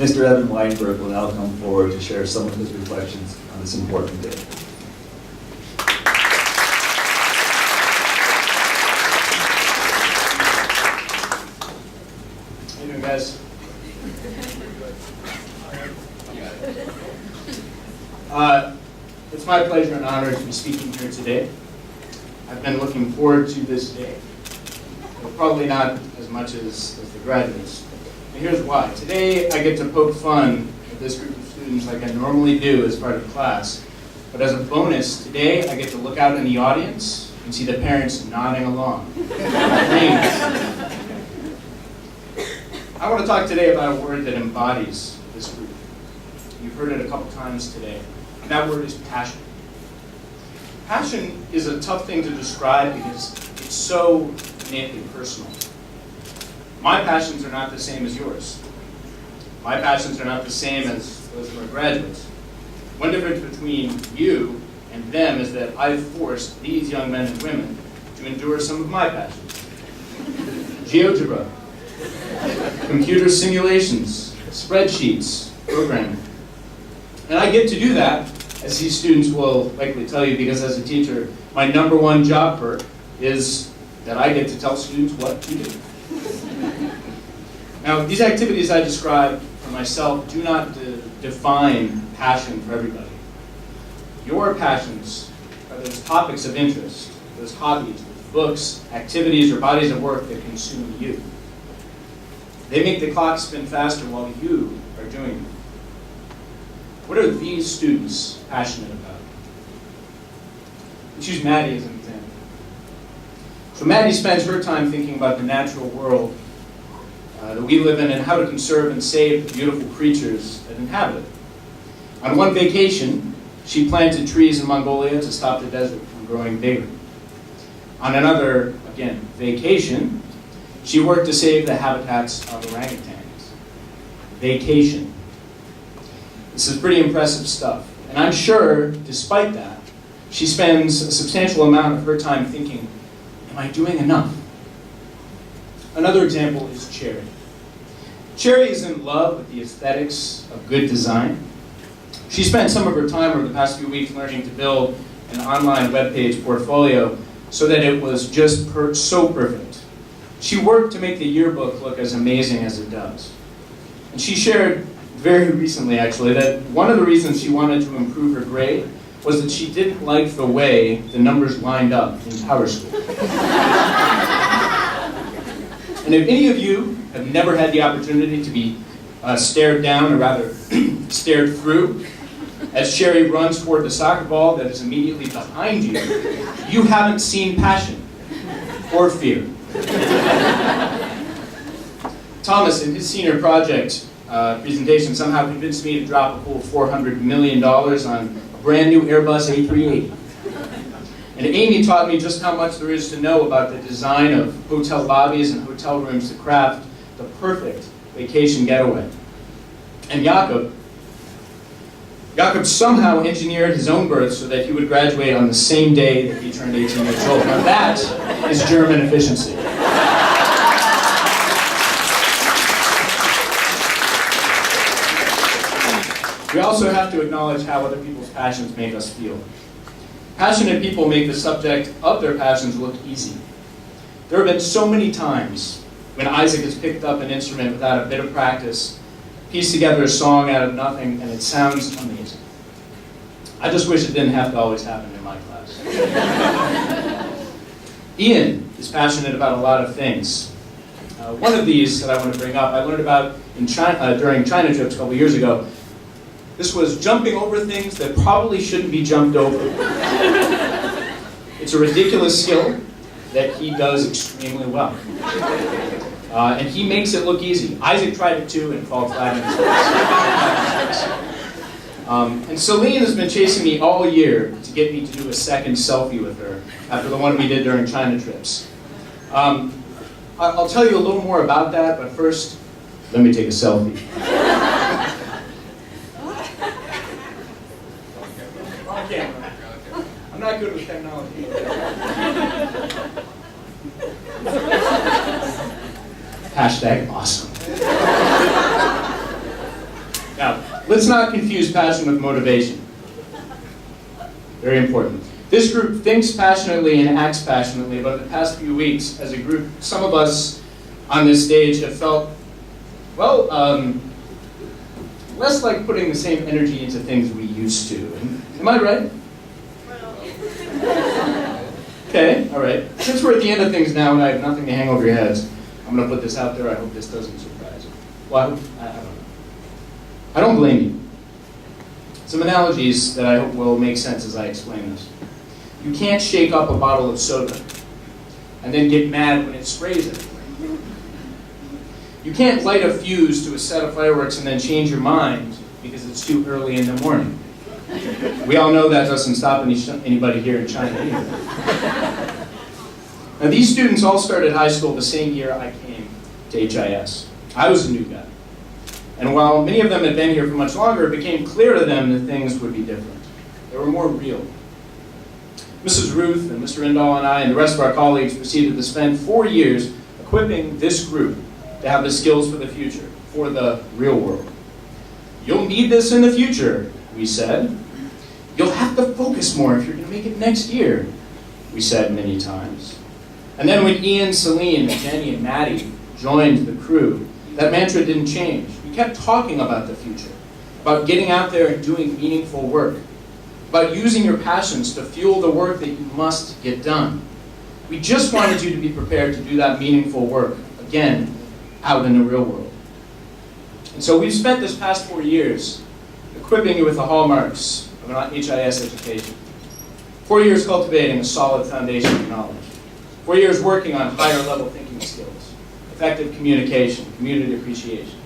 Mr. Evan Weinberg will now come forward to share some of his reflections on this important day. How you doing, guys? It's my pleasure and honor to be speaking here today. I've been looking forward to this day, but probably not as much as the graduates. And here's why. Today I get to poke fun at this group of students like I normally do as part of class, but as a bonus, today I get to look out in the audience and see the parents nodding along. I want to talk today about a word that embodies this group. You've heard it a couple times today. And that word is passion. Passion is a tough thing to describe because it's so innately personal. My passions are not the same as yours. My passions are not the same as those of our graduates. One difference between you and them is that I've forced these young men and women to endure some of my passions. GeoGebra, computer simulations, spreadsheets, programming. And I get to do that, as these students will likely tell you, because as a teacher, my number one job perk is that I get to tell students what to do. Now, these activities I describe for myself do not define passion for everybody. Your passions are those topics of interest, those hobbies, books, activities, or bodies of work that consume you. They make the clock spin faster while you are doing it. What are these students passionate about? Let's use Maddie as an example. So Maddie spends her time thinking about the natural world that we live in and how to conserve and save the beautiful creatures that inhabit it. On one vacation, she planted trees in Mongolia to stop the desert from growing bigger. On another, again, vacation, she worked to save the habitats of orangutans. Vacation. This is pretty impressive stuff. And I'm sure, despite that, she spends a substantial amount of her time thinking, am I doing enough? Another example is Cherry. Cherry is in love with the aesthetics of good design. She spent some of her time over the past few weeks learning to build an online web page portfolio so that it was just so perfect. She worked to make the yearbook look as amazing as it does. And she shared very recently, actually, that one of the reasons she wanted to improve her grade was that she didn't like the way the numbers lined up in PowerSchool. And if any of you have never had the opportunity to be stared down, or rather stared through, as Sherry runs toward the soccer ball that is immediately behind you, you haven't seen passion or fear. Thomas, in his senior project presentation, somehow convinced me to drop a full $400 million on a brand new Airbus A380. And Amy taught me just how much there is to know about the design of hotel lobbies and hotel rooms to craft the perfect vacation getaway. And Jakob somehow engineered his own birth so that he would graduate on the same day that he turned 18 years old. Now that is German efficiency. We also have to acknowledge how other people's passions make us feel. Passionate people make the subject of their passions look easy. There have been so many times when Isaac has picked up an instrument without a bit of practice, pieced together a song out of nothing, and it sounds amazing. I just wish it didn't have to always happen in my class. Ian is passionate about a lot of things. One of these that I want to bring up, I learned about in China, during China trips a couple years ago. This was jumping over things that probably shouldn't be jumped over. It's a ridiculous skill that he does extremely well. And he makes it look easy. Isaac tried it too and fell flat on his face. And Celine has been chasing me all year to get me to do a second selfie with her after the one we did during China trips. I'll tell you a little more about that, but first, let me take a selfie. I'm not good with technology. Hashtag awesome. Let's not confuse passion with motivation. Very important. This group thinks passionately and acts passionately, but the past few weeks, as a group, some of us on this stage have felt, well, less like putting the same energy into things we used to. Am I right? Okay, all right. Since we're at the end of things now and I have nothing to hang over your heads, I'm going to put this out there. I hope this doesn't surprise you. Well, I don't know. I don't blame you. Some analogies that I hope will make sense as I explain this. You can't shake up a bottle of soda and then get mad when it sprays everywhere. You can't light a fuse to a set of fireworks and then change your mind because it's too early in the morning. We all know that doesn't stop anybody here in China either. Now, these students all started high school the same year I came to HIS. I was a new guy. And while many of them had been here for much longer, it became clear to them that things would be different. They were more real. Mrs. Ruth and Mr. Indall and I and the rest of our colleagues proceeded to spend 4 years equipping this group to have the skills for the future, for the real world. You'll need this in the future, we said. You'll have to focus more if you're going to make it next year, we said many times. And then when Ian, Celine, and Jenny, and Maddie joined the crew, that mantra didn't change. We kept talking about the future, about getting out there and doing meaningful work, about using your passions to fuel the work that you must get done. We just wanted you to be prepared to do that meaningful work, again, out in the real world. And so we've spent this past 4 years equipping you with the hallmarks of an HIS education. 4 years cultivating a solid foundation of knowledge. 4 years working on higher level thinking skills, effective communication, community appreciation.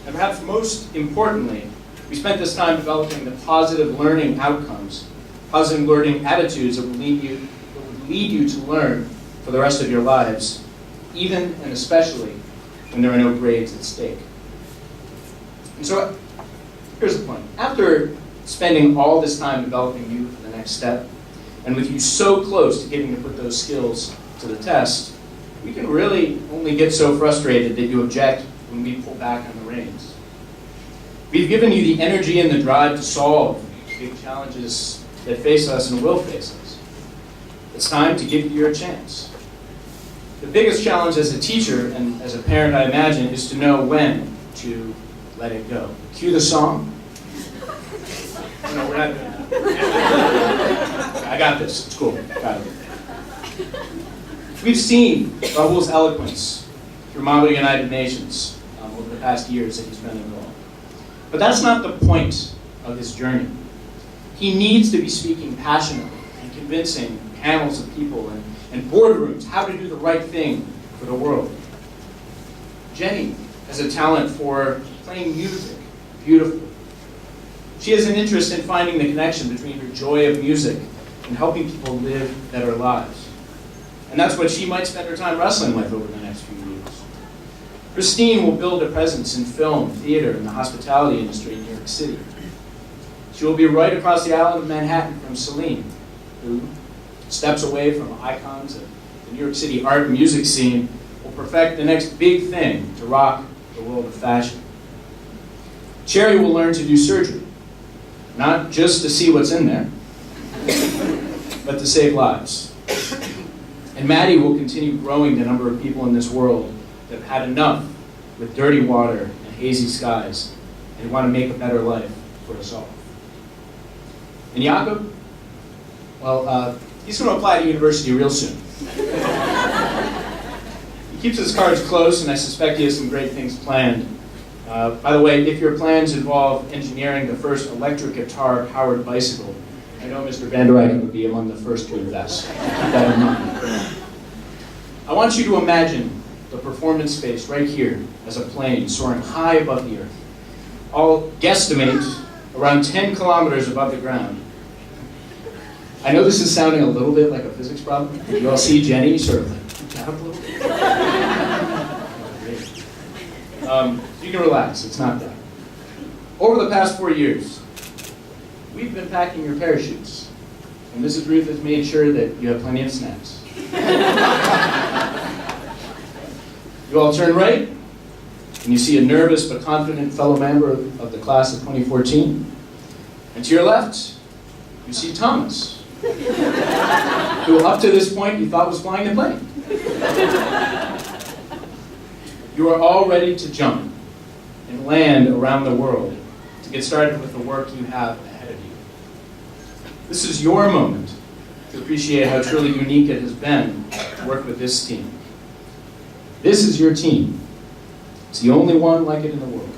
And perhaps most importantly, we spent this time developing the positive learning outcomes, positive learning attitudes that would lead you to learn for the rest of your lives, even and especially when there are no grades at stake. And so, here's the point. After spending all this time developing you for the next step, and with you so close to getting to put those skills to the test, we can really only get so frustrated that you object when we pull back on the reins. We've given you the energy and the drive to solve big challenges that face us and will face us. It's time to give you your chance. The biggest challenge as a teacher and as a parent, I imagine, is to know when to let it go. Cue the song. No, we're not doing that. I got this. It's cool. Got it. We've seen Rahul's eloquence through Model United Nations over the past years that he's been involved. But that's not the point of his journey. He needs to be speaking passionately and convincing panels of people and boardrooms how to do the right thing for the world. Jenny has a talent for playing music beautifully. She has an interest in finding the connection between her joy of music and helping people live better lives. And that's what she might spend her time wrestling with over the next few years. Christine will build a presence in film, theater, and the hospitality industry in New York City. She will be right across the island of Manhattan from Celine, who steps away from icons of the New York City art and music scene, will perfect the next big thing to rock the world of fashion. Cherry will learn to do surgery, not just to see what's in there, but to save lives. And Maddie will continue growing the number of people in this world that have had enough with dirty water and hazy skies and want to make a better life for us all. And Jakob, well, he's going to apply to university real soon. He keeps his cards close, and I suspect he has some great things planned. By the way, if your plans involve engineering the first electric guitar-powered bicycle, I know Mr. Van Der Eyck would be among the first to invest. Keep that in mind. I want you to imagine the performance space right here as a plane soaring high above the earth. I'll guesstimate around 10 kilometers above the ground. I know this is sounding a little bit like a physics problem. You all see Jenny sort of like down a little bit. You can relax, it's not that. Over the past 4 years, we've been packing your parachutes, and Mrs. Ruth has made sure that you have plenty of snacks. You all turn right, and you see a nervous but confident fellow member of the class of 2014. And to your left, you see Thomas, who up to this point you thought was flying the plane. You are all ready to jump and land around the world to get started with the work you have ahead of you. This is your moment to appreciate how truly unique it has been to work with this team. This is your team. It's the only one like it in the world.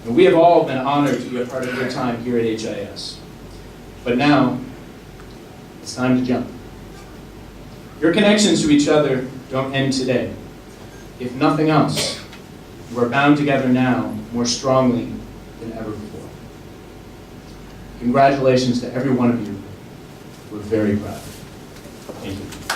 And we have all been honored to be a part of your time here at HIS. But now, it's time to jump. Your connections to each other don't end today. If nothing else, you are bound together now more strongly than ever before. Congratulations to every one of you. We're very proud. Thank you.